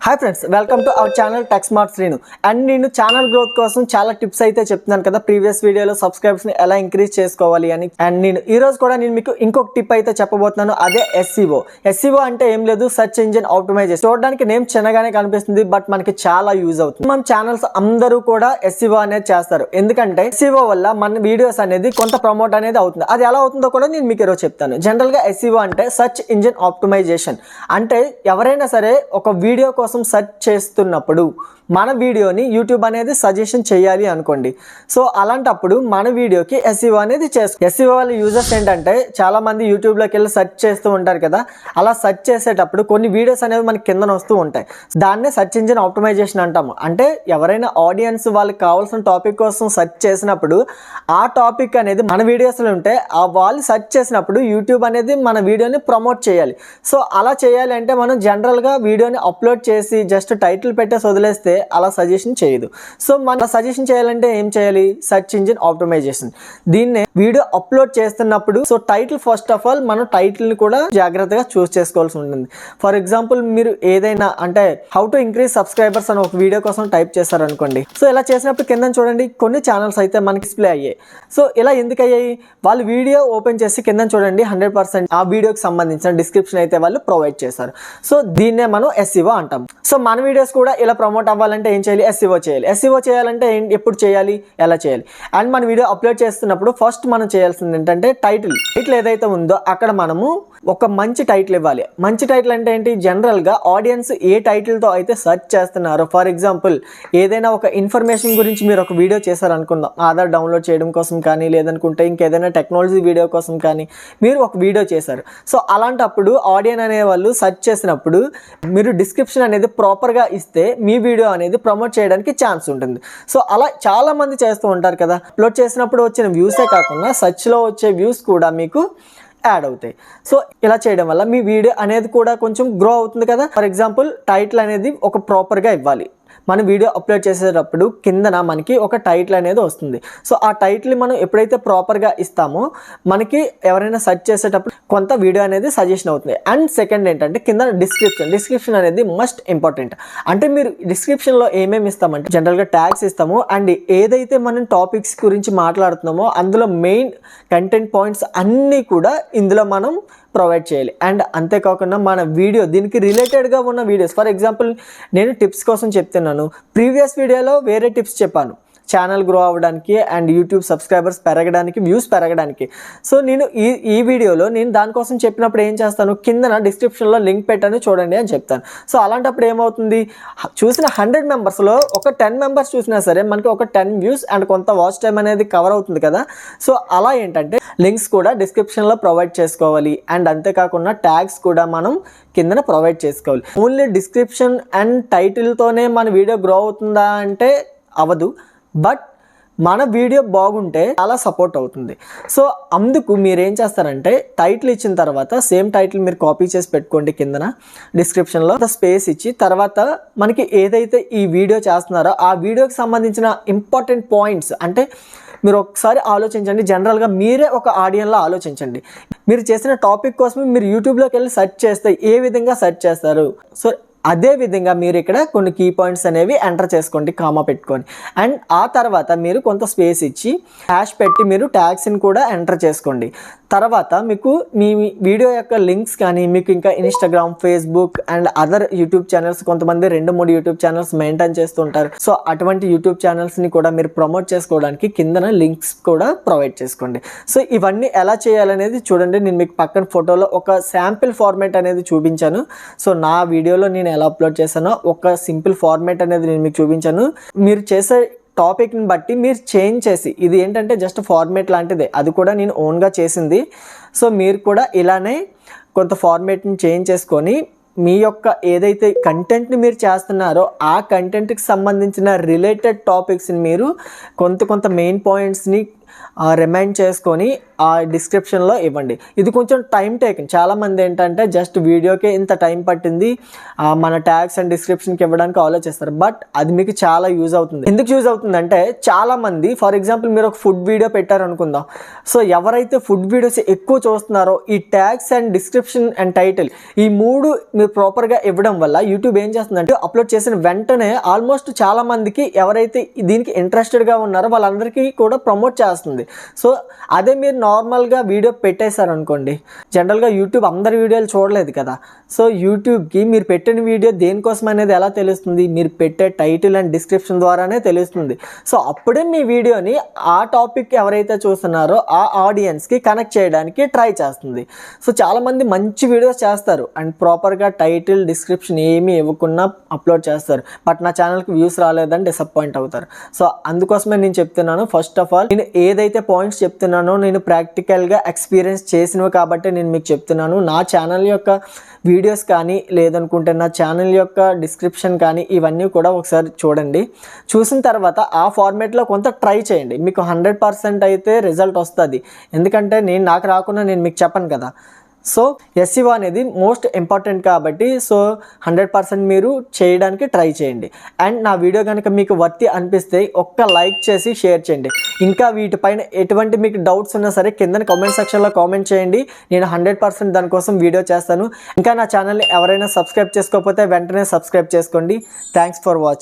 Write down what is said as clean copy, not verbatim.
Hi friends, welcome to our channel tech smart Srinu. And నేను channel growth కోసం చాలా tips అయితే చెప్తున్నాను కదా ప్రీవియస్ వీడియోలో, సబ్స్క్రైబర్స్ని ఎలా ఇంక్రీజ్ చేసుకోవాలి అని. అండ్ నేను ఈరోజు కూడా నేను మీకు ఇంకొక టిప్ అయితే చెప్పబోతున్నాను, అదే ఎస్ఈఓ. ఎస్ఈఓ అంటే ఏం లేదు, సెర్చ్ ఇంజిన్ ఆప్టిమైజేషన్. చూడడానికి నేమ్ చిన్నగానే కనిపిస్తుంది, బట్ మనకి చాలా యూజ్ అవుతుంది. మన ఛానల్స్ అందరూ కూడా ఎస్ఈఓ అనేది చేస్తారు, ఎందుకంటే ఎస్ఈఓ వల్ల మన వీడియోస్ అనేది కొంత ప్రమోట్ అనేది అవుతుంది. అది ఎలా అవుతుందో కూడా నేను మీకు ఈరోజు చెప్తాను. జనరల్గా ఎస్ఈఓ అంటే సెర్చ్ ఇంజిన్ ఆప్టిమైజేషన్. అంటే ఎవరైనా సరే ఒక వీడియో కోసం సెర్చ్ చేస్తున్నప్పుడు మన వీడియోని యూట్యూబ్ అనేది సజెషన్ చేయాలి అనుకోండి. సో అలాంటప్పుడు మన వీడియోకి ఎస్ఈఓ అనేది చేస్తాం. ఎస్ఈఓ వాళ్ళ యూజర్స్ ఏంటంటే చాలా మంది యూట్యూబ్లోకి వెళ్ళి సెర్చ్ చేస్తూ ఉంటారు కదా. అలా సెర్చ్ చేసేటప్పుడు కొన్ని వీడియోస్ అనేవి మనకి కిందన వస్తూ ఉంటాయి. దాన్నే సెర్చ్ ఇంజిన్ ఆప్టిమైజేషన్ అంటాము. అంటే ఎవరైనా ఆడియన్స్ వాళ్ళకి కావాల్సిన టాపిక్ కోసం సెర్చ్ చేసినప్పుడు ఆ టాపిక్ అనేది మన వీడియోస్లో ఉంటే వాళ్ళు సెర్చ్ చేసినప్పుడు యూట్యూబ్ అనేది మన వీడియోని ప్రమోట్ చేయాలి. సో అలా చేయాలి అంటే మనం జనరల్గా వీడియోని అప్లోడ్ చేసి జస్ట్ టైటిల్ పెట్టేసి వదిలేస్తే అలా సజెషన్ చేయదు. సో మన సజెషన్ చేయాలంటే ఏం చేయాలి? Search engine optimisation. దీన్నే వీడియో అప్లోడ్ చేస్తున్నప్పుడు so title, first of all మనం టైటిల్ని కూడా జాగ్రత్తగా చూస్ చేసుకోవాల్సి ఉంటుంది. ఫర్ ఎగ్జాంపుల్ మీరు ఏదైనా అంటే హౌ టు ఇంక్రీజ్ సబ్స్క్రైబర్స్ అని ఒక వీడియో కోసం టైప్ చేశారనుకోండి. సో ఇలా చేసినప్పుడు కింద చూడండి కొన్ని ఛానల్స్ అయితే మనకి డిస్ప్లే అయ్యాయి. సో ఇలా ఎందుకు అయ్యాయి? వాళ్ళు వీడియో ఓపెన్ చేసి కింద చూడండి 100% ఆ వీడియోకి సంబంధించిన డిస్క్రిప్షన్ అయితే వాళ్ళు ప్రొవైడ్ చేశారు. సో దీన్నే మనం ఎస్ఈఓ అంటాం. సో మన వీడియోస్ కూడా ఇలా ప్రమోట్ అవ్వాలంటే ఏం చేయాలి? ఎస్ఈఓ చేయాలి. ఎస్ఈఓ చేయాలంటే ఎప్పుడు చేయాలి, ఎలా చేయాలి? అండ్ మన వీడియో అప్లోడ్ చేస్తున్నప్పుడు ఫస్ట్ మనం చేయాల్సింది ఏంటంటే టైటిల్ ఏదైతే ఉందో అక్కడ మనము ఒక మంచి టైటిల్ ఇవ్వాలి. మంచి టైటిల్ అంటే ఏంటి? జనరల్గా ఆడియన్స్ ఏ టైటిల్తో అయితే సెర్చ్ చేస్తున్నారో, ఫర్ ఎగ్జాంపుల్ ఏదైనా ఒక ఇన్ఫర్మేషన్ గురించి మీరు ఒక వీడియో చేశారనుకుందాం, ఆధార్ డౌన్లోడ్ చేయడం కోసం కానీ, లేదనుకుంటే ఇంకేదైనా టెక్నాలజీ వీడియో కోసం కానీ మీరు ఒక వీడియో చేశారు. సో అలాంటప్పుడు ఆడియన్స్ అనేవాళ్ళు సెర్చ్ చేసినప్పుడు మీరు డిస్క్రిప్షన్ అనేది ప్రాపర్గా ఇస్తే మీ వీడియో అనేది ప్రమోట్ చేయడానికి ఛాన్స్ ఉంటుంది. సో అలా చాలా మంది చేస్తూ ఉంటారు కదా. అప్లోడ్ చేసినప్పుడు వచ్చిన వ్యూసే కాకుండా సెర్చ్లో వచ్చే వ్యూస్ కూడా మీకు యాడ్ అవుతాయి. సో ఇలా చేయడం వల్ల మీ వీడియో అనేది కూడా కొంచెం గ్రో అవుతుంది కదా. ఫర్ ఎగ్జాంపుల్ టైటిల్ అనేది ఒక ప్రాపర్గా ఇవ్వాలి. మన వీడియో అప్లోడ్ చేసేటప్పుడు కిందన మనకి ఒక టైటిల్ అనేది వస్తుంది. సో ఆ టైటిల్ మనం ఎప్పుడైతే ప్రాపర్గా ఇస్తామో మనకి ఎవరైనా సెర్చ్ చేసేటప్పుడు కొంత వీడియో అనేది సజెషన్ అవుతుంది. అండ్ సెకండ్ ఏంటంటే కింద డిస్క్రిప్షన్ అనేది మస్ట్ ఇంపార్టెంట్. అంటే మీరు డిస్క్రిప్షన్లో ఏమేమి ఇస్తామంటే జనరల్గా ట్యాగ్స్ ఇస్తాము. అండ్ ఏదైతే మనం టాపిక్స్ గురించి మాట్లాడుతున్నామో అందులో మెయిన్ కంటెంట్ పాయింట్స్ అన్నీ కూడా ఇందులో మనం ప్రొవైడ్ చేయాలి. అండ్ అంతేకాకుండా మన వీడియో దీనికి రిలేటెడ్గా ఉన్న వీడియోస్, ఫర్ ఎగ్జాంపుల్ నేను టిప్స్ కోసం చెప్తున్నాను, ప్రీవియస్ వీడియోలో వేరే టిప్స్ చెప్పాను ఛానల్ గ్రో అవ్వడానికి అండ్ యూట్యూబ్ సబ్స్క్రైబర్స్ పెరగడానికి, వ్యూస్ పెరగడానికి. సో నేను ఈ వీడియోలో నేను దానికోసం చెప్పినప్పుడు ఏం చేస్తాను, కిందన డిస్క్రిప్షన్లో లింక్ పెట్టని చూడండి అని చెప్తాను. సో అలాంటప్పుడు ఏమవుతుంది, చూసిన 100 మెంబర్స్లో ఒక 10 మెంబర్స్ చూసినా సరే మనకి ఒక 10 వ్యూస్ అండ్ కొంత వాచ్ టైం అనేది కవర్ అవుతుంది కదా. సో అలా ఏంటంటే లింక్స్ కూడా డిస్క్రిప్షన్లో ప్రొవైడ్ చేసుకోవాలి. అండ్ అంతేకాకుండా ట్యాగ్స్ కూడా మనం కిందన ప్రొవైడ్ చేసుకోవాలి. ఓన్లీ డిస్క్రిప్షన్ అండ్ టైటిల్తోనే మన వీడియో గ్రో అవుతుందా అంటే అవ్వదు, బట్ మన వీడియో బాగుంటే చాలా సపోర్ట్ అవుతుంది. సో అందుకు మీరు ఏం చేస్తారంటే టైటిల్ ఇచ్చిన తర్వాత సేమ్ టైటిల్ మీరు కాపీ చేసి పెట్టుకోండి, కిందన డిస్క్రిప్షన్లో స్పేస్ ఇచ్చి తర్వాత మనకి ఏదైతే ఈ వీడియో చేస్తున్నారో ఆ వీడియోకి సంబంధించిన ఇంపార్టెంట్ పాయింట్స్ అంటే మీరు ఒకసారి ఆలోచించండి. జనరల్గా మీరే ఒక ఆడియన్లో ఆలోచించండి. మీరు చేసిన టాపిక్ కోసం మీరు యూట్యూబ్లోకి వెళ్ళి సెర్చ్ చేస్తే ఏ విధంగా సెర్చ్ చేస్తారు? సో అదే విధంగా మీరు ఇక్కడ కొన్ని కీ పాయింట్స్ అనేవి ఎంటర్ చేసుకోండి, కామా పెట్టుకొని. అండ్ ఆ తర్వాత మీరు కొంత స్పేస్ ఇచ్చి హ్యాష్ పెట్టి మీరు ట్యాగ్స్ని కూడా ఎంటర్ చేసుకోండి. తర్వాత మీకు మీ వీడియో యొక్క లింక్స్ కానీ మీకు ఇంకా Instagram, Facebook and other YouTube channels, కొంతమంది 2-3 యూట్యూబ్ ఛానల్స్ మెయింటైన్ చేస్తుంటారు. సో అటువంటి యూట్యూబ్ ఛానల్స్ని కూడా మీరు ప్రమోట్ చేసుకోవడానికి కిందన లింక్స్ కూడా ప్రొవైడ్ చేసుకోండి. సో ఇవన్నీ ఎలా చేయాలనేది చూడండి. నేను మీకు పక్కన ఫోటోలో ఒక శాంపిల్ ఫార్మేట్ అనేది చూపించాను. సో నా వీడియోలో నేను ఎలా అప్లోడ్ చేశానో ఒక సింపుల్ ఫార్మేట్ అనేది నేను మీకు చూపించాను. మీరు చేసే టాపిక్ని బట్టి మీరు చేంజ్ చేసి, ఇది ఏంటంటే జస్ట్ ఫార్మేట్ లాంటిదే, అది కూడా నేను ఓన్గా చేసింది. సో మీరు కూడా ఇలానే కొంత ఫార్మేట్ని చేంజ్ చేసుకొని మీ యొక్క ఏదైతే కంటెంట్ని మీరు చేస్తున్నారో ఆ కంటెంట్కి సంబంధించిన రిలేటెడ్ టాపిక్స్ని మీరు కొంత మెయిన్ పాయింట్స్ని రిమైండ్ చేసుకొని ఆ డిస్క్రిప్షన్లో ఇవ్వండి. ఇది కొంచెం టైం టేకింగ్. చాలామంది ఏంటంటే జస్ట్ వీడియోకే ఇంత టైం పట్టింది మన ట్యాగ్స్ అండ్ డిస్క్రిప్షన్కి ఇవ్వడానికి ఆలోచిస్తారు. బట్ అది మీకు చాలా యూజ్ అవుతుంది. ఎందుకు యూజ్ అవుతుందంటే చాలామంది ఫర్ ఎగ్జాంపుల్ మీరు ఒక ఫుడ్ వీడియో పెట్టారనుకుందాం. సో ఎవరైతే ఫుడ్ వీడియోస్ ఎక్కువ చూస్తున్నారో ఈ tags and description and title ఈ 3 మీరు ప్రాపర్గా ఇవ్వడం వల్ల యూట్యూబ్ ఏం చేస్తుందంటే అప్లోడ్ చేసిన వెంటనే ఆల్మోస్ట్ చాలామందికి ఎవరైతే దీనికి ఇంట్రెస్టెడ్గా ఉన్నారో వాళ్ళందరికీ కూడా ప్రమోట్ చేస్తుంది. సో అదే మీరు నార్మల్గా వీడియో పెట్టేశారనుకోండి, జనరల్గా యూట్యూబ్ అందరి వీడియోలు చూడలేదు కదా. సో యూట్యూబ్కి మీరు పెట్టిన వీడియో దేనికోసం అనేది ఎలా తెలుస్తుంది? మీరు పెట్టే టైటిల్ అండ్ డిస్క్రిప్షన్ ద్వారానే తెలుస్తుంది. సో అప్పుడే మీ వీడియోని ఆ టాపిక్ ఎవరైతే చూస్తున్నారో ఆ ఆడియన్స్కి కనెక్ట్ చేయడానికి ట్రై చేస్తుంది. సో చాలామంది మంచి వీడియోస్ చేస్తారు అండ్ ప్రాపర్గా టైటిల్ డిస్క్రిప్షన్ ఏమీ ఇవ్వకుండా అప్లోడ్ చేస్తారు. బట్ నా ఛానల్కి వ్యూస్ రాలేదని డిసప్పాయింట్ అవుతారు. సో అందుకోసమే నేను చెప్తున్నాను, ఫస్ట్ ఆఫ్ ఆల్ నేను ఏదైతే పాయింట్స్ చెప్తున్నానో నేను ప్రాక్టికల్గా ఎక్స్పీరియన్స్ చేసినవి కాబట్టి నేను మీకు చెప్తున్నాను. నా ఛానల్ యొక్క వీడియోస్ కానీ లేదనుకుంటే నా ఛానల్ యొక్క డిస్క్రిప్షన్ కానీ ఇవన్నీ కూడా ఒకసారి చూడండి. చూసిన తర్వాత ఆ ఫార్మేట్లో కొంత ట్రై చేయండి. మీకు 100% అయితే రిజల్ట్ వస్తుంది. ఎందుకంటే నాకు రాకుండా నేను మీకు చెప్పను కదా. సో SEO అనేది మోస్ట్ ఇంపార్టెంట్ కాబట్టి సో 100% మీరు చేయడానికి ట్రై చేయండి. అండ్ నా వీడియో కనుక మీకు వర్తి అనిపిస్తే ఒక్క లైక్ చేసి షేర్ చేయండి. ఇంకా వీటిపైన ఎటువంటి మీకు డౌట్స్ ఉన్నా సరే కింద కామెంట్ సెక్షన్లో కామెంట్ చేయండి. నేను 100% దానికోసం వీడియో చేస్తాను. ఇంకా నా ఛానల్ని ఎవరైనా సబ్స్క్రైబ్ చేసుకోకపోతే వెంటనే సబ్స్క్రైబ్ చేసుకోండి. Thanks for watching.